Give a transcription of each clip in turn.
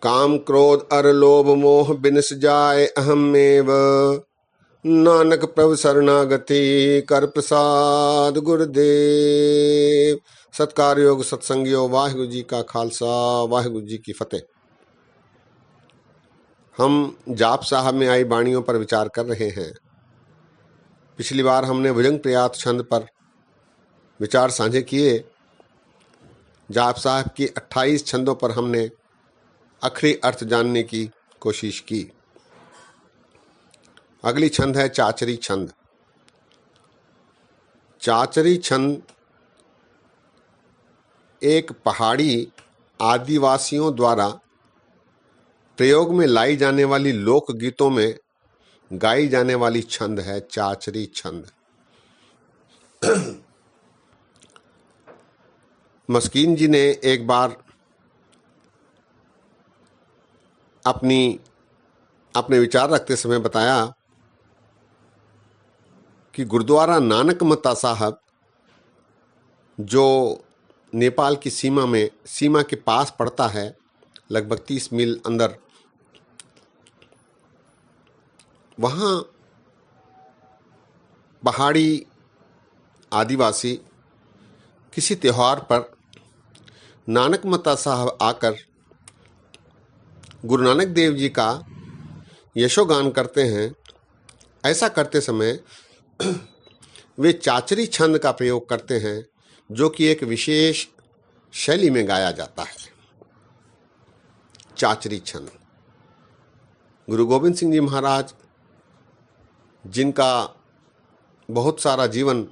काम क्रोध अर लोभ मोह बिनस जाय अहमेव। नानक प्रभु शरणागति कर प्रसाद गुरुदेव। सत्कार योग सत्संगियो, वाहिगुरु जी का खालसा वाहिगुरु जी की फतेह। हम जाप साहब में आई बाणियों पर विचार कर रहे हैं। पिछली बार हमने भुजंग प्रयात छंद पर विचार साझे किए। जाप साहब की 28 छंदों पर हमने आखिरी अर्थ जानने की कोशिश की। अगली छंद है चाचरी छंद। चाचरी छंद एक पहाड़ी आदिवासियों द्वारा प्रयोग में लाई जाने वाली लोकगीतों में गाई जाने वाली छंद है। चाचरी छंद। मस्कीन जी ने एक बार अपने विचार रखते समय बताया कि गुरुद्वारा नानक मता साहब जो नेपाल की सीमा के पास पड़ता है, लगभग 30 मील अंदर, वहाँ पहाड़ी आदिवासी किसी त्योहार पर नानक मता साहब आकर गुरु नानक देव जी का यशोगान करते हैं। ऐसा करते समय वे चाचरी छंद का प्रयोग करते हैं, जो कि एक विशेष शैली में गाया जाता है। चाचरी छंद। गुरु गोविंद सिंह जी महाराज, जिनका बहुत सारा जीवन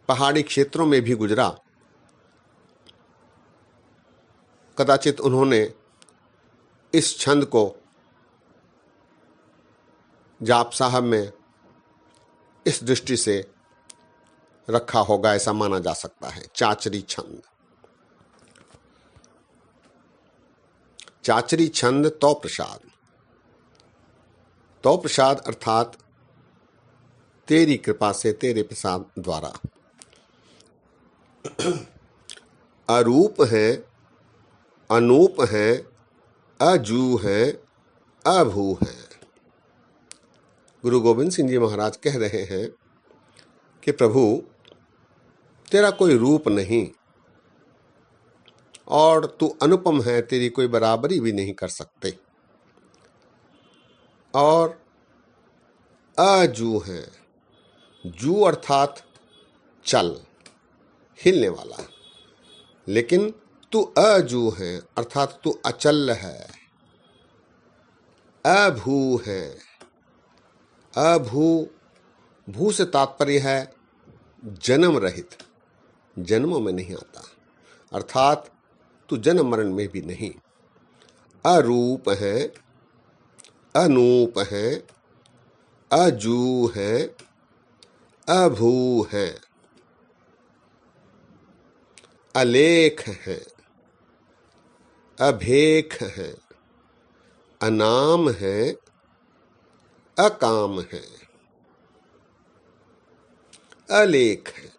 पहाड़ी क्षेत्रों में भी गुजरा, कदाचित उन्होंने इस छंद को जाप साहब में इस दृष्टि से रखा होगा, ऐसा माना जा सकता है। चाचरी छंद। चाचरी छंद तो प्रसाद। तो प्रसाद अर्थात तेरी कृपा से, तेरे प्रसाद द्वारा। अरूप है, अनूप है, अजू है, अभू है। गुरु गोविंद सिंह जी महाराज कह रहे हैं कि प्रभु, तेरा कोई रूप नहीं और तू अनुपम है, तेरी कोई बराबरी भी नहीं कर सकते। और अजू है। जू अर्थात चल, हिलने वाला। लेकिन तू अजू है अर्थात तू अचल है। अभू है। अभू, भू से तात्पर्य है जन्म रहित, जन्मों में नहीं आता, अर्थात तू जन्म मरण में भी नहीं। अरूप है, अनूप है, अजू है, अभू है, अलेख है, अभेख है, अनाम है, अकाम है, अलेख है।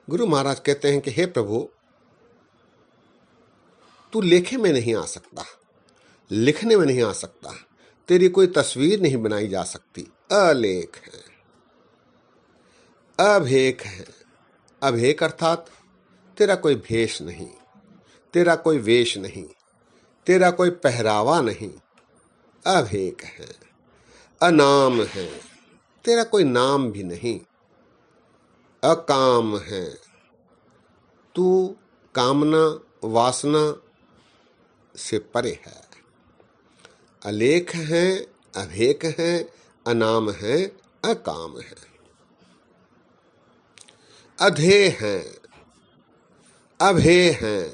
गुरु महाराज कहते हैं कि हे प्रभु, तू लेखे में नहीं आ सकता, लिखने में नहीं आ सकता, तेरी कोई तस्वीर नहीं बनाई जा सकती। अलेख है। अभेख है। अभेख अर्थात तेरा कोई भेष नहीं, तेरा कोई वेश नहीं, तेरा कोई पहरावा नहीं। अभेख है। अनाम है। तेरा कोई नाम भी नहीं। अकाम है। तू कामना वासना से परे है। अलेख है, अभेक है, अनाम है, अकाम है। अधे हैं, अभे हैं,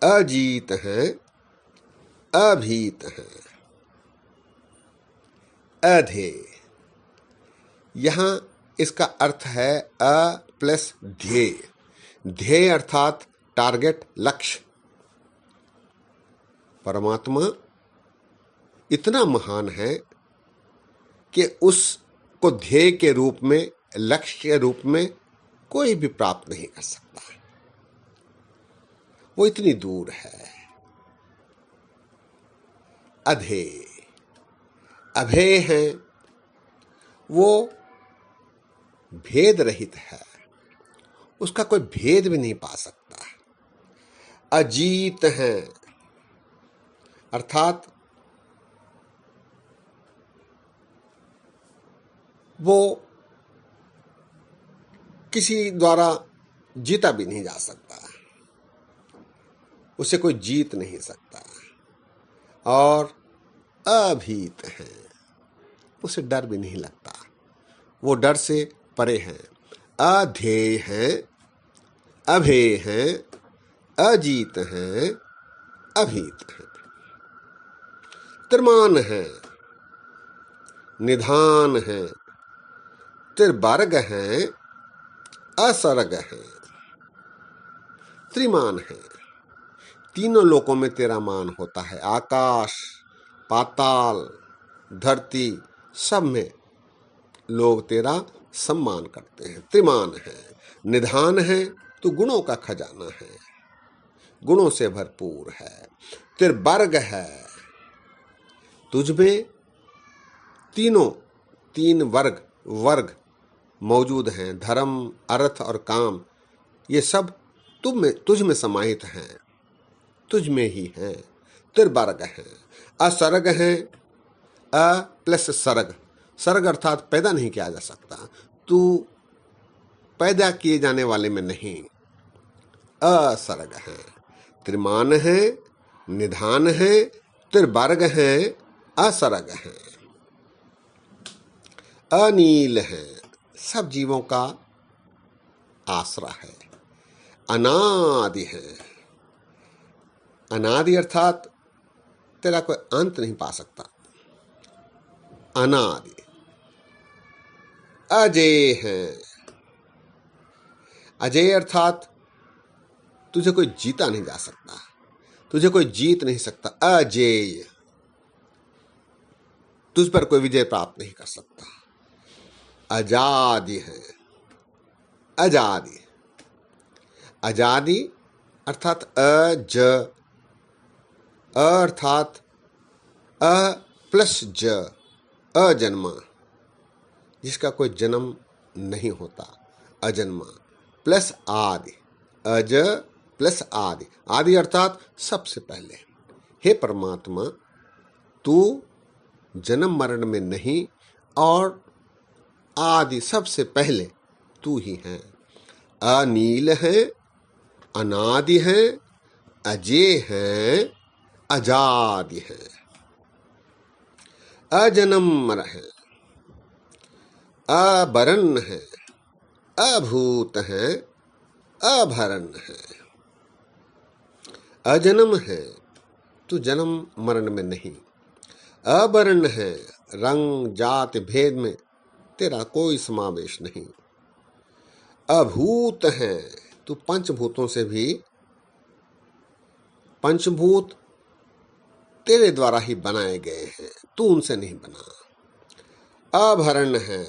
अजीत हैं, अभीत हैं। अधे, यहां इसका अर्थ है अ प्लस ध्येय। ध्येय अर्थात टारगेट, लक्ष्य। परमात्मा इतना महान है कि उसको ध्येय के रूप में, लक्ष्य के रूप में कोई भी प्राप्त नहीं कर सकता। वो इतनी दूर है। अधेय। अभेय है, वो भेद रहित है, उसका कोई भेद भी नहीं पा सकता। अजीत है, अर्थात वो किसी द्वारा जीता भी नहीं जा सकता, उसे कोई जीत नहीं सकता। और अभीत है, उसे डर भी नहीं लगता, वो डर से परे हैं। अधेय हैं, अभेय हैं, अजीत हैं, अभीत हैं। त्रिमान है, निधान है, त्रिवर्ग हैं, असर्ग हैं। त्रिमान है, तीनों लोकों में तेरा मान होता है। आकाश, पाताल, धरती, सब में लोग तेरा सम्मान करते हैं। त्रिमान है, निधान है, तू गुणों का खजाना है, गुणों से भरपूर है। त्रिवर्ग है, तुझमें तीन वर्ग मौजूद हैं। धर्म, अर्थ और काम, ये सब तुझ में समाहित हैं, तुझ में ही हैं। त्रिवर्ग है। असर्ग है, अ प्लस सर्ग, सर्ग अर्थात पैदा नहीं किया जा सकता, तू पैदा किए जाने वाले में नहीं। असर्ग है। त्रिमान है, निधान है, त्रिवर्ग है, असर्ग है। अनील है, सब जीवों का आसरा है। अनादि है, अनादि अर्थात तेरा कोई अंत नहीं पा सकता। अनादि। अजेय है, अजेय अर्थात तुझे कोई जीता नहीं जा सकता, तुझे कोई जीत नहीं सकता। अजेय, तुझ पर कोई विजय प्राप्त नहीं कर सकता। अजादि है, अजादि। अजादि अर्थात अज, अर्थात अ प्लस ज, अजन्मा, जिसका कोई जन्म नहीं होता, अजन्मा। प्लस आदि, अज प्लस आदि, आदि अर्थात सबसे पहले। हे परमात्मा, तू जन्म मरण में नहीं और आदि सबसे पहले तू ही है। अनील है, अनादि है, अजेय है, अजादि है। अजन्म है, अबरन है, अभूत है, अभरण है। अजन्म है, तू जन्म मरण में नहीं। अबरन है, रंग जाति भेद में तेरा कोई समावेश नहीं। अभूत है, तू पंचभूतों से भी, पंचभूत तेरे द्वारा ही बनाए गए हैं, तू उनसे नहीं बना। अभरण है,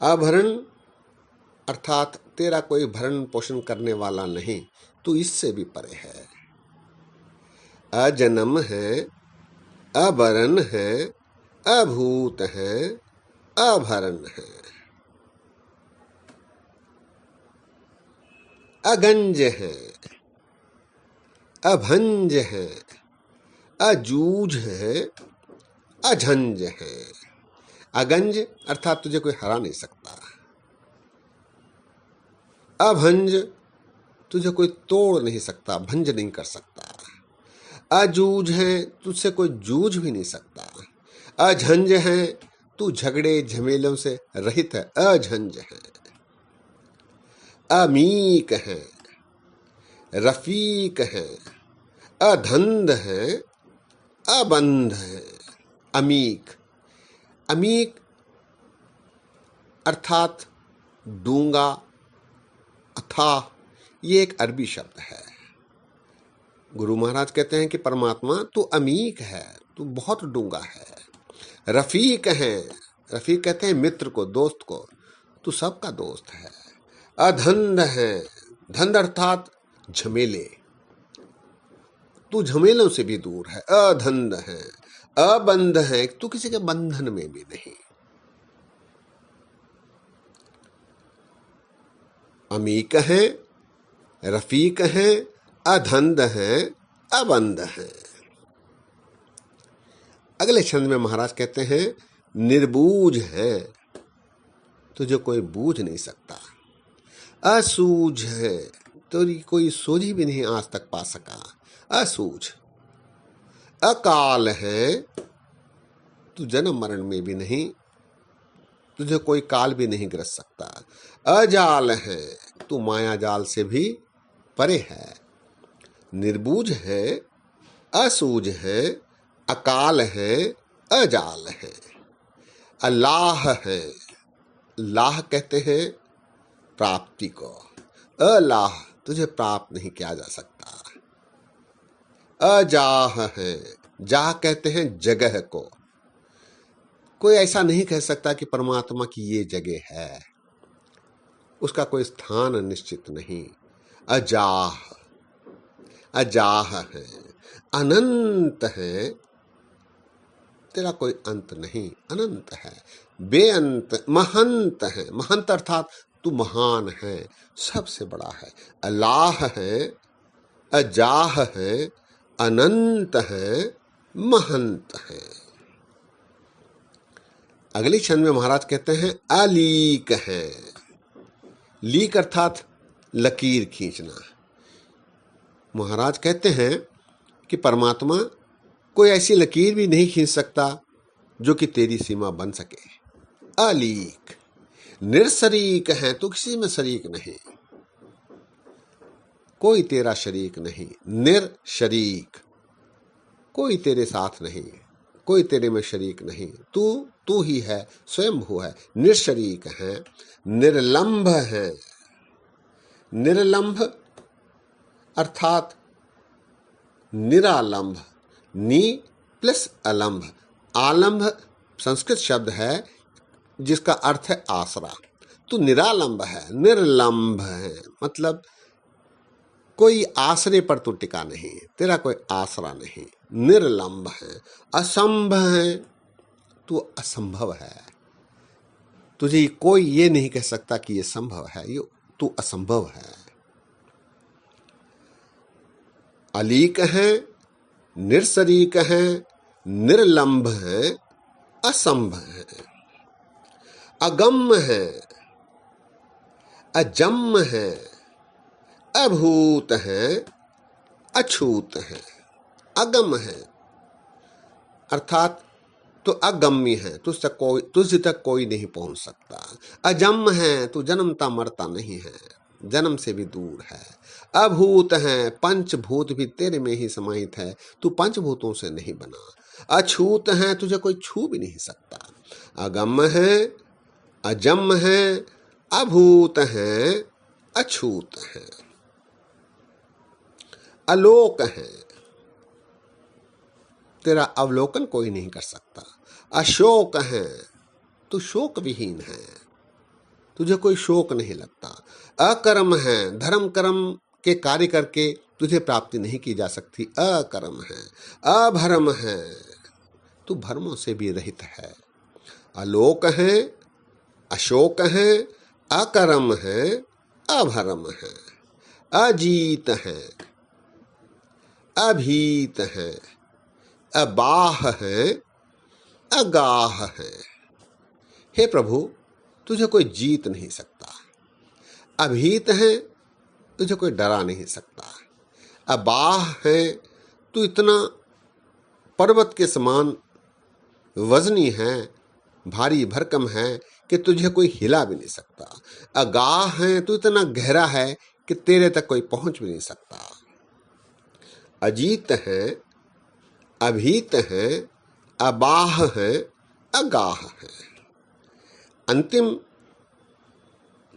अभरण अर्थात तेरा कोई भरण पोषण करने वाला नहीं, तू इससे भी परे है। अजन्म है, अबरन है, अभूत है, अभरण है। अगंज है, अभंज है, अजूझ है, अझंझ है। अगंज अर्थात तुझे कोई हरा नहीं सकता। अभंज, तुझे कोई तोड़ नहीं सकता, भंज नहीं कर सकता। अजूझ है, तुझसे कोई जूझ भी नहीं सकता। अझंझ है, तू झगड़े झमेलों से रहित है, अझंझ है। अमीक है, रफीक है, अधंध है, अबंध है। अमीक, अमीक अर्थात डूंगा, अथाह, ये एक अरबी शब्द है। गुरु महाराज कहते हैं कि परमात्मा तू अमीक है, तू बहुत डूंगा है। रफीक है, रफीक कहते हैं मित्र को, दोस्त को, तू सबका दोस्त है। अधंध है, धंध अर्थात झमेले, तू झमेलों से भी दूर है, अधंध है, अबंध है, तू किसी के बंधन में भी नहीं। अमीक है, रफीक है, अधंध है, अबंध है। अगले छंद में महाराज कहते हैं निर्बूझ है, तुझे कोई बूझ नहीं सकता। असूझ है, तो कोई सोझी भी नहीं आज तक पा सका। असूझ। अकाल है, तू जन्म मरण में भी नहीं, तुझे कोई काल भी नहीं ग्रस सकता। अजाल है, तू माया जाल से भी परे है। निर्बूझ है, असूझ है, अकाल है, अजाल है। अलाह है, लाह कहते हैं प्राप्ति को। अलाह, तुझे प्राप्त नहीं किया जा सकता। अजाह है, जाह कहते हैं जगह को। कोई ऐसा नहीं कह सकता कि परमात्मा की ये जगह है, उसका कोई स्थान निश्चित नहीं। अजाह, अजाह है। अनंत है, तेरा कोई अंत नहीं, अनंत है। बेअंत, महंत है, महंत अर्थात तू महान है, सबसे बड़ा है। अल्लाह है, अजाह है, अनंत है, महंत है। अगली छंद में महाराज कहते हैं अलीक है। लीक अर्थात लकीर खींचना। महाराज कहते हैं कि परमात्मा कोई ऐसी लकीर भी नहीं खींच सकता जो कि तेरी सीमा बन सके। अलीक। निरशरीक है, तो किसी में शरीक नहीं, कोई तेरा शरीक नहीं। निरशरीक, कोई तेरे साथ नहीं, कोई तेरे में शरीक नहीं। तू ही है, स्वयंभू है, निरशरीक है। निर्लंभ है। निर्लंभ अर्थात निरालंभ। नी प्लस अलंभ। आलंभ संस्कृत शब्द है जिसका अर्थ है आसरा। तू निरालंब है, निर्लंभ है, मतलब कोई आसरे पर तू टिका नहीं, तेरा कोई आसरा नहीं। निर्लंब है। असंभ है, तू असंभव है, तुझे कोई ये नहीं कह सकता कि ये संभव है, ये तू असंभव है। अलीक है, निरशरीक है, निर्लंभ है, असंभ है। अगम्य है, अजम्य है, अभूत है, अछूत है। अगम्य है अर्थात तो अगम्य है, तुझ तक कोई नहीं पहुंच सकता। अजम्य है, तू जन्मता मरता नहीं है, जन्म से भी दूर है। अभूत है, पंचभूत भी तेरे में ही समाहित है, तू पंचभूतों से नहीं बना। अछूत है, तुझे कोई छू भी नहीं सकता। अगम्य है, अजम्य है, अभूत है, अछूत है। अलोक है, तेरा अवलोकन कोई नहीं कर सकता। अशोक है, तू शोक विहीन है, तुझे कोई शोक नहीं लगता। अकर्म है, धर्म कर्म के कार्य करके तुझे प्राप्ति नहीं की जा सकती। अकर्म है। अभर्म है, तू भर्मों से भी रहित है। अलोक है, अशोक है, अकर्म है, अभर्म है। अजीत है, अभीत है, अबाह है, अगाह है। हे प्रभु, तुझे कोई जीत नहीं सकता। अभीत है, तुझे कोई डरा नहीं सकता। अबाह है, तू इतना पर्वत के समान वजनी है, भारी भरकम है कि तुझे कोई हिला भी नहीं सकता। अगाह है, तू इतना गहरा है कि तेरे तक कोई पहुंच भी नहीं सकता। अजीत है, अभीत है, अबाह है, अगाह है। अंतिम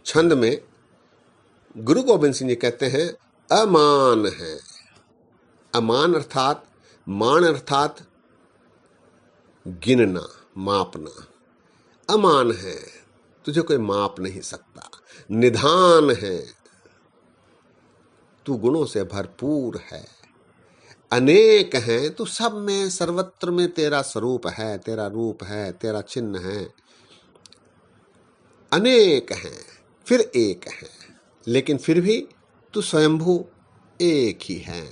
छंद में गुरु गोविंद सिंह जी कहते हैं अमान है। अमान अर्थात मान अर्थात गिनना, मापना। अमान है, तुझे कोई माप नहीं सकता। निधान है, तू गुणों से भरपूर है। अनेक हैं, तो सब में सर्वत्र में तेरा स्वरूप है, तेरा रूप है, तेरा चिन्ह है। अनेक हैं फिर एक है, लेकिन फिर भी तू स्वयंभू एक ही है,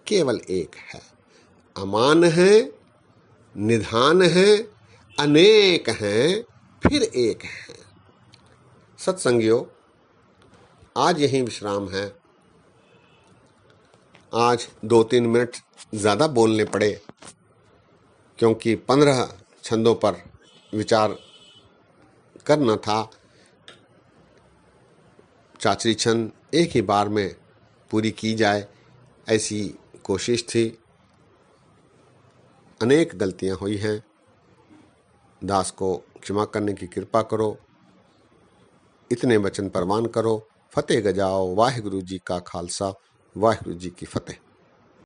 केवल एक है। अमान है, निधान है, अनेक हैं फिर एक है। सत्संगियों, आज यही विश्राम है। आज 2-3 मिनट ज़्यादा बोलने पड़े, क्योंकि 15 छंदों पर विचार करना था। चाचरी छंद एक ही बार में पूरी की जाए, ऐसी कोशिश थी। अनेक गलतियां हुई हैं, दास को क्षमा करने की कृपा करो। इतने वचन प्रवान करो। फतेह गजाओ। वाहिगुरु जी का खालसा, वाहिगुरु जी की फतेह।